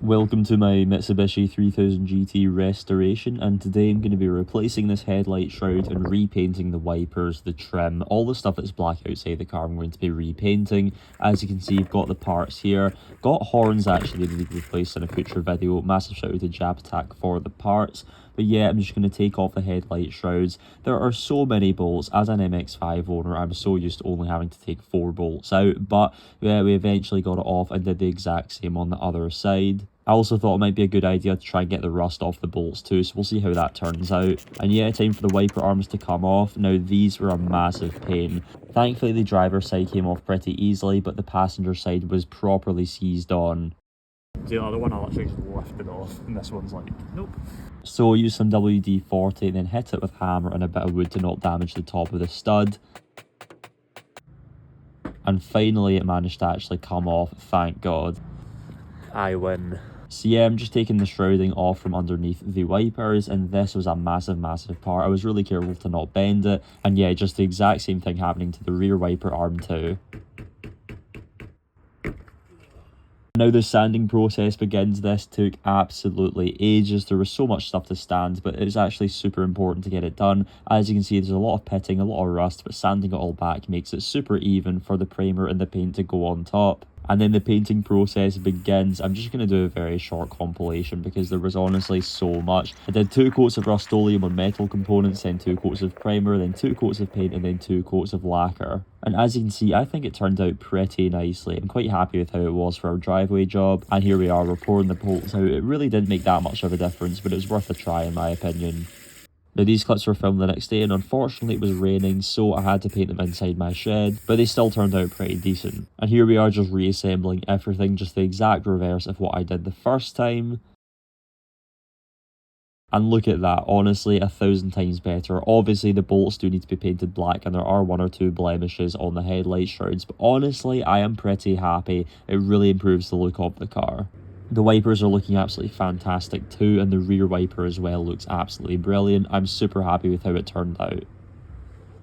Welcome to my Mitsubishi 3000GT restoration, and today I'm going to be replacing this headlight shroud and repainting the wipers, the trim, all the stuff that's black outside the car I'm going to be repainting. As you can see, you've got the parts here. Got horns actually that need to be replaced in a future video. Massive shout out to Jab Attack for the parts. But yeah, I'm just going to take off the headlight shrouds. There are so many bolts. As an MX-5 owner, I'm so used to only having to take 4 bolts out. But yeah, we eventually got it off and did the exact same on the other side. I also thought it might be a good idea to try and get the rust off the bolts too, so we'll see how that turns out. And yeah, time for the wiper arms to come off. Now these were a massive pain. Thankfully the driver's side came off pretty easily, but the passenger side was properly seized on. The other one I literally just lifted off, and this one's like, nope. So use some WD-40 and then hit it with hammer and a bit of wood to not damage the top of the stud. And finally it managed to actually come off, thank God. I win. So yeah, I'm just taking the shrouding off from underneath the wipers, and this was a massive part. I was really careful to not bend it, and yeah, just the exact same thing happening to the rear wiper arm too. Now the sanding process begins. This took absolutely ages. There was so much stuff to stand, but it was actually super important to get it done. As you can see, there's a lot of pitting, a lot of rust, but sanding it all back makes it super even for the primer and the paint to go on top. And then the painting process begins. I'm just going to do a very short compilation because there was honestly so much. I did 2 coats of Rust-Oleum on metal components, then 2 coats of primer, then 2 coats of paint, and then 2 coats of lacquer. And as you can see, I think it turned out pretty nicely. I'm quite happy with how it was for our driveway job. And here we are, we're pouring the bolts out. It really didn't make that much of a difference, but it was worth a try in my opinion. Now these clips were filmed the next day, and unfortunately it was raining, so I had to paint them inside my shed, but they still turned out pretty decent. And here we are just reassembling everything, just the exact reverse of what I did the first time. And look at that, honestly 1,000 times better. Obviously the bolts do need to be painted black, and there are 1 or 2 blemishes on the headlight shrouds, but honestly I am pretty happy. It really improves the look of the car. The wipers are looking absolutely fantastic too, and the rear wiper as well looks absolutely brilliant. I'm super happy with how it turned out.